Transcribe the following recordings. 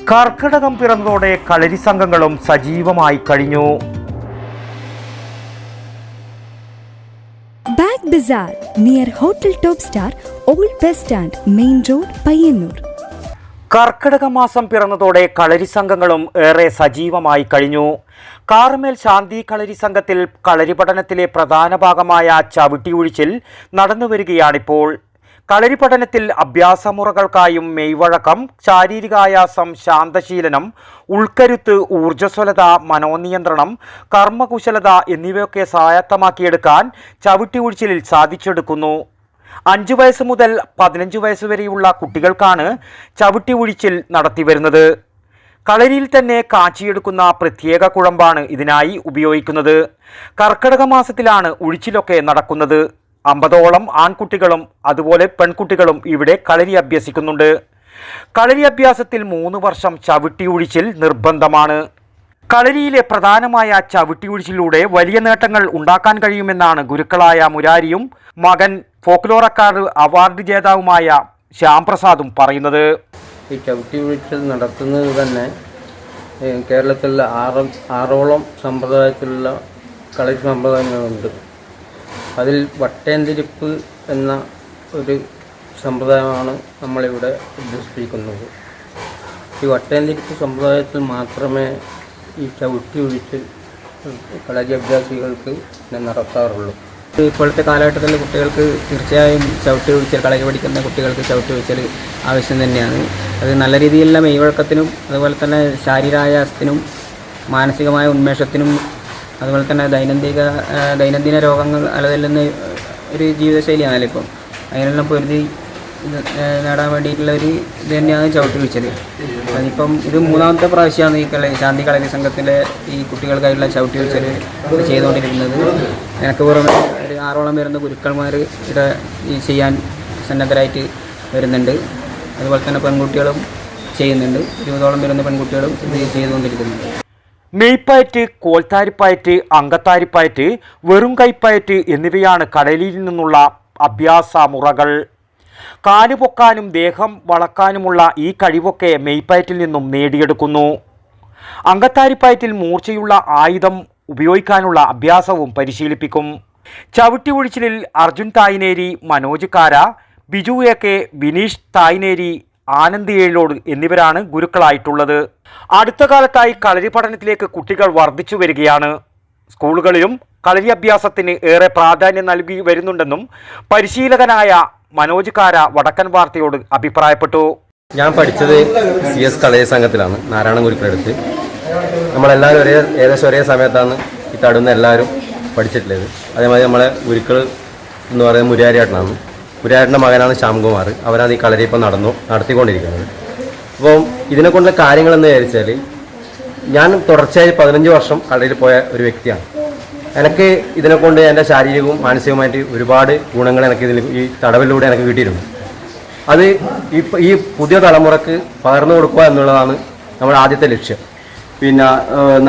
കർക്കിടകം പിറന്നതോടെ കളരി സംഘങ്ങളും സജീവമായി കഴിഞ്ഞു. Bag bazaar near hotel top star, old bus stand, main road, Payyanur. കർക്കിടക മാസം പിറന്നതോടെ കളരി സംഘങ്ങളും ഏറെ സജീവമായി കഴിഞ്ഞു. കാർമേൽ ശാന്തി കളരി സംഘത്തിൽ കളരി പഠനത്തിലെ പ്രധാന ഭാഗമായ ചവിട്ടി ഒഴിച്ചിൽ നടന്നുവരികയാണിപ്പോൾ. കളരി പഠനത്തിൽ അഭ്യാസമുറകൾക്കായും മെയ്വഴക്കം, ശാരീരികായാസം, ശാന്തശീലനം, ഉൾക്കരുത്ത്, ഊർജ്ജസ്വലത, മനോനിയന്ത്രണം, കർമ്മകുശലത എന്നിവയൊക്കെ സ്വായത്തമാക്കിയെടുക്കാൻ ചവിട്ടി ഒഴിച്ചിലിൽ സാധിച്ചെടുക്കുന്നു. 5 വയസ്സ് മുതൽ 15 വയസ്സ് വരെയുള്ള കുട്ടികൾക്കാണ് ചവിട്ടി ഒഴിച്ചിൽ നടത്തിവരുന്നത്. കളരിയിൽ തന്നെ കാച്ചിയെടുക്കുന്ന പ്രത്യേക കുഴമ്പാണ് ഇതിനായി ഉപയോഗിക്കുന്നത്. കർക്കിടക മാസത്തിലാണ് ഒഴിച്ചിലൊക്കെ നടക്കുന്നത്. 50ഓളം ആൺകുട്ടികളും അതുപോലെ പെൺകുട്ടികളും ഇവിടെ കളരി അഭ്യസിക്കുന്നുണ്ട്. കളരി അഭ്യാസത്തിൽ 3 വർഷം ചവിട്ടി ഒഴിച്ചിൽ നിർബന്ധമാണ്. കളരിയിലെ പ്രധാനമായ ചവിട്ടി ഒഴിച്ചിലൂടെ വലിയ നേട്ടങ്ങൾ ഉണ്ടാക്കാൻ കഴിയുമെന്നാണ് ഗുരുക്കളായ മുരാരിയും മകൻ ഫോക്ലോർ അക്കാദമി അവാർഡ് ജേതാവുമായ ശ്യാം പ്രസാദും പറയുന്നത്. ഈ ചവിട്ടി ഒഴിച്ചിൽ നടത്തുന്നത് തന്നെ കേരളത്തിലെ 6ഓളം സമ്പ്രദായത്തിലുള്ള കളരി സമ്പ്രദായങ്ങളുണ്ട്. അതിൽ വട്ടേന്തിരിപ്പ് എന്ന ഒരു സമ്പ്രദായമാണ് നമ്മളിവിടെ അഭ്യസിപ്പിക്കുന്നത്. ഈ വട്ടേന്തിരിപ്പ് സമ്പ്രദായത്തിൽ മാത്രമേ ഈ ചവിട്ടി ഒഴിച്ചിൽ കളരി അഭ്യാസികൾക്ക് നടത്താറുള്ളൂ. ഇപ്പോഴത്തെ കാലഘട്ടത്തിൽ കുട്ടികൾക്ക് തീർച്ചയായും ചവിട്ടി ഒഴിച്ചൽ, കളരി പഠിക്കുന്ന കുട്ടികൾക്ക് ചവിട്ടി ഒഴിച്ചൽ ആവശ്യം തന്നെയാണ്. അത് നല്ല രീതിയിലുള്ള മെയ്വഴക്കത്തിനും അതുപോലെ തന്നെ ശാരീരായാസത്തിനും മാനസികമായ ഉന്മേഷത്തിനും അതുപോലെ തന്നെ ദൈനംദിന രോഗങ്ങൾ അലതല്ലുന്ന ഒരു ജീവിതശൈലിയാണല്ലോ ഇപ്പം. അതിനെല്ലാം പൊരുതി നേടാൻ വേണ്ടിയിട്ടുള്ള ഒരു ഇത് തന്നെയാണ് ചവിട്ടി ഒഴിച്ചൽ. അതിപ്പം ഇത് 3ാമത്തെ പ്രാവശ്യമാണ് ഈ ശാന്തി കളരി സംഘത്തിലെ ഈ കുട്ടികൾക്കായിട്ടുള്ള ചവിട്ടി ഒഴിച്ചൽ ചെയ്തുകൊണ്ടിരിക്കുന്നത്. എനിക്ക് പുറമെ ഒരു 6ഓളം വരുന്ന ഗുരുക്കന്മാർ ഇവിടെ ഈ ചെയ്യാൻ സന്നദ്ധരായിട്ട് വരുന്നുണ്ട്. അതുപോലെ തന്നെ പെൺകുട്ടികളും ചെയ്യുന്നുണ്ട്. 20ഓളം വരുന്ന പെൺകുട്ടികളും ഇത് ചെയ്തുകൊണ്ടിരിക്കുന്നുണ്ട്. മെയ്പ്പയറ്റ്, കോൽത്താരിപ്പയറ്റ്, അങ്കത്താരിപ്പയറ്റ്, വെറും കൈപ്പയറ്റ് എന്നിവയാണ് കളരിയിൽ നിന്നുള്ള അഭ്യാസ മുറകൾ. കാല് പൊക്കാനും ദേഹം വളക്കാനുമുള്ള ഈ കഴിവൊക്കെ മെയ്പ്പയറ്റിൽ നിന്നും നേടിയെടുക്കുന്നു. അങ്കത്താരിപ്പയറ്റിൽ മൂർച്ചയുള്ള ആയുധം ഉപയോഗിക്കാനുള്ള അഭ്യാസവും പരിശീലിപ്പിക്കും. ചവിട്ടി ഒഴിച്ചിലിൽ അർജുൻ തായ്നേരി, മനോജ് കാര, ബിജു എ.കെ., വിനീഷ് തായ്നേരി, ആനന്ദ് ഏഴോട് എന്നിവരാണ് ഗുരുക്കളായിട്ടുള്ളത്. അടുത്ത കാലത്തായി കളരി പഠനത്തിലേക്ക് കുട്ടികൾ വർദ്ധിച്ചു വരികയാണ്. സ്കൂളുകളിലും കളരി അഭ്യാസത്തിന് ഏറെ പ്രാധാന്യം നൽകി വരുന്നുണ്ടെന്നും പരിശീലകനായ മനോജ് കാര വടക്കൻ വാർത്തയോട് അഭിപ്രായപ്പെട്ടു. ഞാൻ പഠിച്ചത് CS കളരി സംഘത്തിലാണ്, നാരായണ ഗുരുക്കളടുത്ത്. നമ്മളെല്ലാവരും ഏകദേശം ഒരേ സമയത്താണ് ഈ തടുന്ന എല്ലാവരും പഠിച്ചിട്ടുള്ളത്. അതേമാതിരി നമ്മളെ ഗുരുക്കൾ എന്ന് പറയുന്നത് മുരാരിയേട്ടനാണ്. മുരാരിയുടെ മകനാണ് ശ്യാംകുമാർ. അവരാണ് ഈ കളരി ഇപ്പം നടത്തിക്കൊണ്ടിരിക്കുന്നത്. അപ്പോൾ ഇതിനെക്കൊണ്ടുള്ള കാര്യങ്ങളെന്ന് വിചാരിച്ചാൽ, ഞാൻ തുടർച്ചയായി 15 വർഷം കളരിയിൽ പോയ ഒരു വ്യക്തിയാണ്. എനിക്ക് ഇതിനെക്കൊണ്ട് എൻ്റെ ശാരീരികവും മാനസികവുമായിട്ട് ഒരുപാട് ഗുണങ്ങൾ ഈ തടവിലൂടെ എനിക്ക് കിട്ടിയിട്ടുണ്ട്. അത് ഈ പുതിയ തലമുറക്ക് പകർന്നു കൊടുക്കുക എന്നുള്ളതാണ് നമ്മുടെ ആദ്യത്തെ ലക്ഷ്യം. പിന്നെ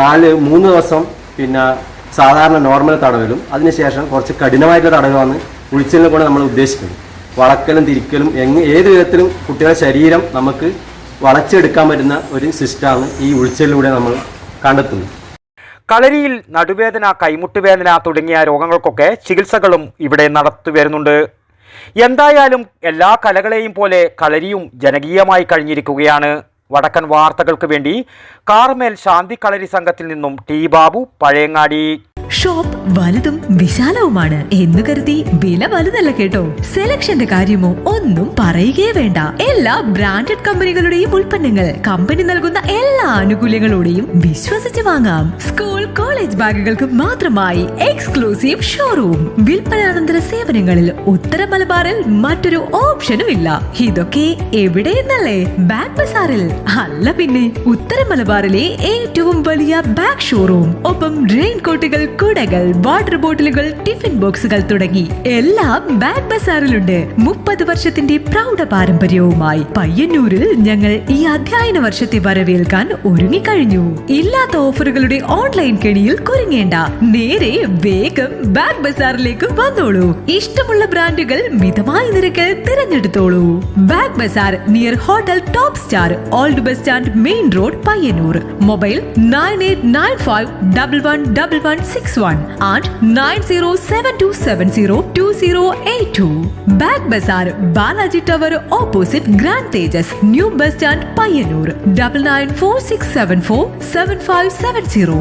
3 ദിവസം പിന്നെ സാധാരണ നോർമൽ തടവിലും അതിനുശേഷം കുറച്ച് കഠിനമായിട്ടുള്ള തടവുമാണ് ഒഴിച്ചിലിനെ കൊണ്ട് നമ്മൾ ഉദ്ദേശിക്കുന്നത്. വളക്കലും തിരിക്കലും ഏത് വിധത്തിലും കുട്ടികളുടെ ശരീരം നമുക്ക് വളച്ചെടുക്കാൻ പറ്റുന്ന ഒരു സിസ്റ്റമാണ് ഈ ഒഴിച്ചിലിലൂടെ നമ്മൾ കണ്ടെത്തുന്നത്. കളരിയിൽ നടുവേദന, കൈമുട്ടുവേദന തുടങ്ങിയ രോഗങ്ങൾക്കൊക്കെ ചികിത്സകളും ഇവിടെ നടത്തി വരുന്നുണ്ട്. എന്തായാലും എല്ലാ കലകളെയും പോലെ കളരിയും ജനകീയമായി കഴിഞ്ഞിരിക്കുകയാണ്. വടക്കൻ വാർത്തകൾക്ക് വേണ്ടി കാർമേൽ ശാന്തി കളരി സംഘത്തിൽ നിന്നും ടി ബാബു, പഴയങ്ങാടി. ഷോപ്പ് വലുതും വിശാലവുമാണ് എന്ന് കരുതി വില വലുതല്ല കേട്ടോ. സെലക്ഷന്റെ കാര്യമോ ഒന്നും പറയുകയേ വേണ്ട. എല്ലാ ബ്രാൻഡഡ് കമ്പനികളുടെയും ഉൽപ്പന്നങ്ങൾ കമ്പനി നൽകുന്ന എല്ലാ ആനുകൂല്യങ്ങളോടെയും വിശ്വസിച്ച് വാങ്ങാം. സ്കൂൾ, കോളേജ് ബാഗുകൾക്ക് മാത്രമായി എക്സ്ക്ലൂസീവ് ഷോറൂം. വിൽപ്പനാനന്തര സേവനങ്ങളിൽ ഉത്തര മലബാറിൽ മറ്റൊരു ഓപ്ഷനും ഇല്ല. ഇതൊക്കെ എവിടെയെന്നല്ലേ? ബാഗ് ബസാറിൽ. അല്ല പിന്നെ, ഉത്തര മലബാറിലെ ഏറ്റവും വലിയ ബാഗ് ഷോറൂം. ഒപ്പം റെയിൻ കോട്ടുകൾ, കുടകൾ, വാട്ടർ ബോട്ടിലുകൾ, ടിഫിൻ ബോക്സുകൾ തുടങ്ങി എല്ലാം ബാഗ് ബസാറിലുണ്ട്. 30 വർഷത്തിന്റെ പ്രൗഢ പാരമ്പര്യവുമായി പയ്യന്നൂരിൽ ഞങ്ങൾ ഈ അധ്യയന വർഷത്തെ വരവേൽക്കാൻ ഒരുങ്ങിക്കഴിഞ്ഞു. ഇല്ലാത്ത ഓഫറുകളുടെ ഓൺലൈൻ കെണിയിൽ കുരുങ്ങേണ്ട, നേരെ വേഗം ബാഗ് ബസാറിലേക്ക് വന്നോളൂ. ഇഷ്ടമുള്ള ബ്രാൻഡുകൾ മിതമായ നിരക്കിൽ തിരഞ്ഞെടുത്തോളൂ. Bag bazaar near hotel top star, old bus stand, main road, Payyanur. Mobile 9895111161 and 9072702082. Bag bazaar, Balaji tower opposite grand Tejas, new bus stand, Payyanur. 9946747570.